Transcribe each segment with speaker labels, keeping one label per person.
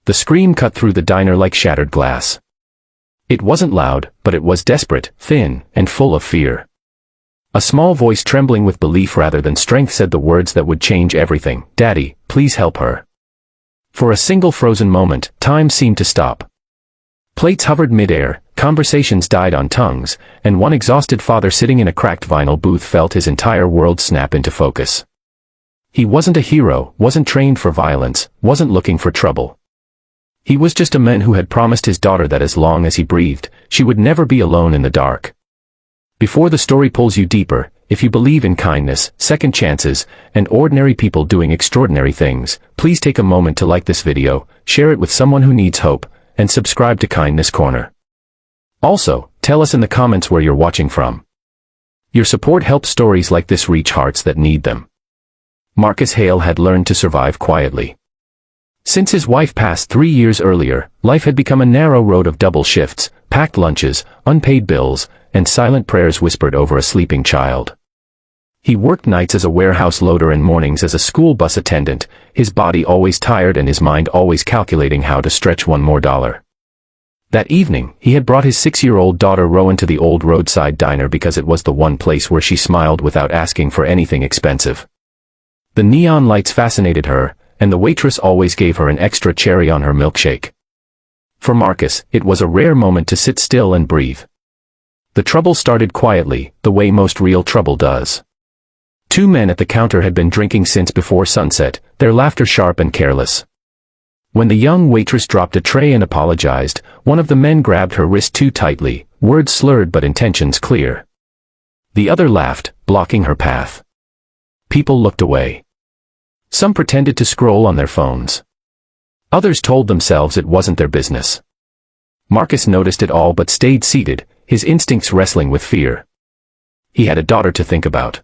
Speaker 1: The scream cut through the diner like shattered glass. It wasn't loud, but it was desperate, thin, and full of fear. A small voice trembling with belief rather than strength said the words that would change everything. "Daddy, please help her." For a single frozen moment, time seemed to stop. Plates hovered mid-air, conversations died on tongues, and one exhausted father sitting in a cracked vinyl booth felt his entire world snap into focus. He wasn't a hero, wasn't trained for violence, wasn't looking for trouble. He was just a man who had promised his daughter that as long as he breathed, she would never be alone in the dark. Before the story pulls you deeper, if you believe in kindness, second chances, and ordinary people doing extraordinary things, please take a moment to like this video, share it with someone who needs hope, and subscribe to Kindness Corner. Also, tell us in the comments where you're watching from. Your support helps stories like this reach hearts that need them. Marcus Hale had learned to survive quietly. Since his wife passed 3 years earlier, life had become a narrow road of double shifts, packed lunches, unpaid bills, and silent prayers whispered over a sleeping child. He worked nights as a warehouse loader and mornings as a school bus attendant, his body always tired and his mind always calculating how to stretch one more dollar. That evening, he had brought his 6-year-old daughter Rowan to the old roadside diner because it was the one place where she smiled without asking for anything expensive. The neon lights fascinated her, and the waitress always gave her an extra cherry on her milkshake. For Marcus, it was a rare moment to sit still and breathe. The trouble started quietly, the way most real trouble does. 2 men at the counter had been drinking since before sunset, their laughter sharp and careless. When the young waitress dropped a tray and apologized, one of the men grabbed her wrist too tightly, words slurred but intentions clear. The other laughed, blocking her path. People looked away. Some pretended to scroll on their phones. Others told themselves it wasn't their business. Marcus noticed it all but stayed seated, his instincts wrestling with fear. He had a daughter to think about.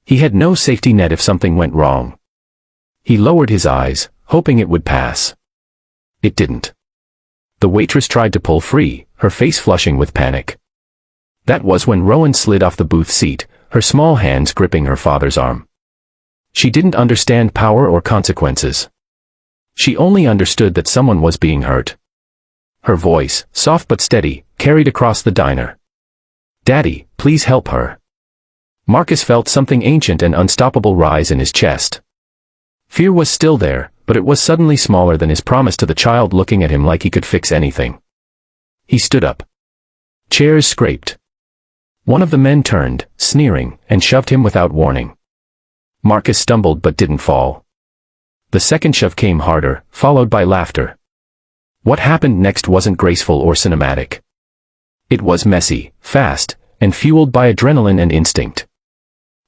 Speaker 1: He had no safety net if something went wrong. He lowered his eyes, hoping it would pass. It didn't. The waitress tried to pull free, her face flushing with panic. That was when Rowan slid off the booth seat, her small hands gripping her father's arm. She didn't understand power or consequences. She only understood that someone was being hurt. Her voice, soft but steady, carried across the diner. "Daddy, please help her." Marcus felt something ancient and unstoppable rise in his chest. Fear was still there, but it was suddenly smaller than his promise to the child looking at him like he could fix anything. He stood up. Chairs scraped. One of the men turned, sneering, and shoved him without warning. Marcus stumbled but didn't fall. The second shove came harder, followed by laughter. What happened next wasn't graceful or cinematic. It was messy, fast, and fueled by adrenaline and instinct.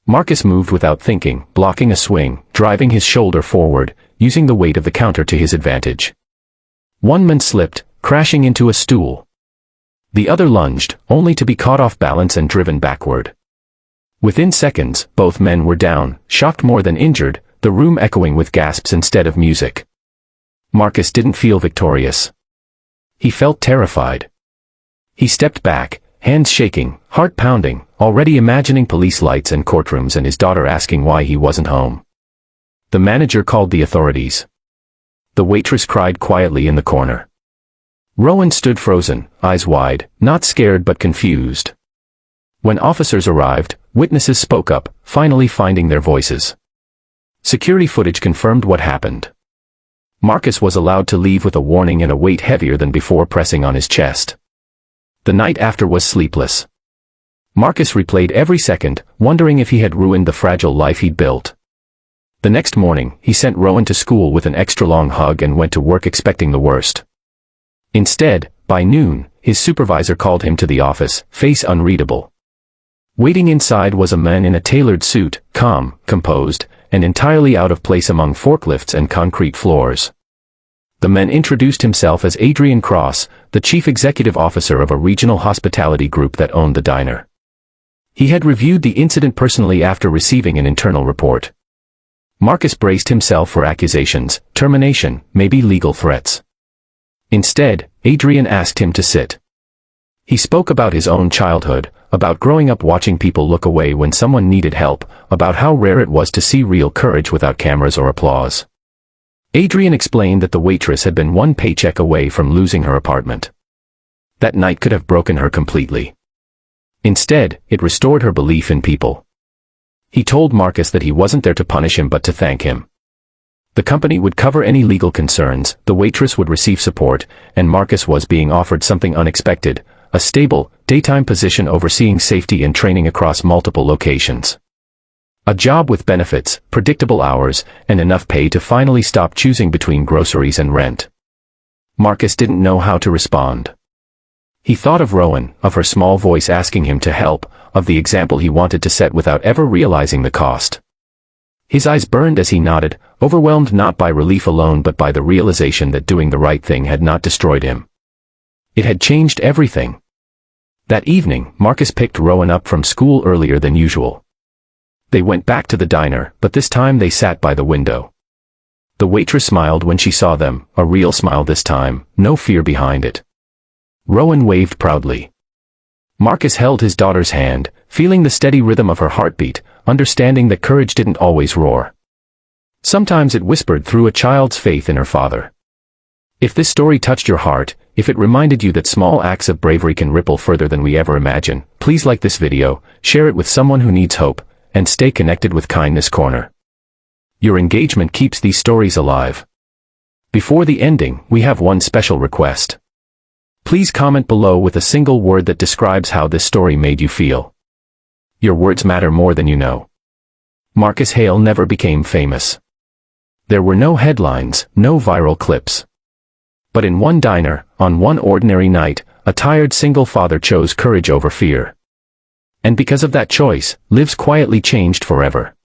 Speaker 1: Marcus moved without thinking, blocking a swing, driving his shoulder forward, using the weight of the counter to his advantage. One man slipped, crashing into a stool. The other lunged, only to be caught off balance and driven backward. Within seconds, both men were down, shocked more than injured, the room echoing with gasps instead of music. Marcus didn't feel victorious. He felt terrified. He stepped back, hands shaking, heart pounding, already imagining police lights and courtrooms and his daughter asking why he wasn't home. The manager called the authorities. The waitress cried quietly in the corner. Rowan stood frozen, eyes wide, not scared but confused. When officers arrived, witnesses spoke up, finally finding their voices. Security footage confirmed what happened. Marcus was allowed to leave with a warning and a weight heavier than before pressing on his chest. The night after was sleepless. Marcus replayed every second, wondering if he had ruined the fragile life he'd built. The next morning, he sent Rowan to school with an extra-long hug and went to work expecting the worst. Instead, by noon, his supervisor called him to the office, face unreadable. Waiting inside was a man in a tailored suit, calm, composed, and entirely out of place among forklifts and concrete floors. The man introduced himself as Adrian Cross, the chief executive officer of a regional hospitality group that owned the diner. He had reviewed the incident personally after receiving an internal report. Marcus braced himself for accusations, termination, maybe legal threats. Instead, Adrian asked him to sit. He spoke about his own childhood, about growing up watching people look away when someone needed help, about how rare it was to see real courage without cameras or applause. Adrian explained that the waitress had been one paycheck away from losing her apartment. That night could have broken her completely. Instead, it restored her belief in people. He told Marcus that he wasn't there to punish him but to thank him. The company would cover any legal concerns, the waitress would receive support, and Marcus was being offered something unexpected, a stable, daytime position overseeing safety and training across multiple locations. A job with benefits, predictable hours, and enough pay to finally stop choosing between groceries and rent. Marcus didn't know how to respond. He thought of Rowan, of her small voice asking him to help, of the example he wanted to set without ever realizing the cost. His eyes burned as he nodded, overwhelmed not by relief alone but by the realization that doing the right thing had not destroyed him. It had changed everything. That evening, Marcus picked Rowan up from school earlier than usual. They went back to the diner, but this time they sat by the window. The waitress smiled when she saw them, a real smile this time, no fear behind it. Rowan waved proudly. Marcus held his daughter's hand, feeling the steady rhythm of her heartbeat, understanding that courage didn't always roar. Sometimes it whispered through a child's faith in her father. If this story touched your heart, if it reminded you that small acts of bravery can ripple further than we ever imagine, please like this video, share it with someone who needs hope, and stay connected with Kindness Corner. Your engagement keeps these stories alive. Before the ending, we have one special request. Please comment below with a single word that describes how this story made you feel. Your words matter more than you know. Marcus Hale never became famous. There were no headlines, no viral clips. But in one diner, on one ordinary night, a tired single father chose courage over fear. And because of that choice, lives quietly changed forever.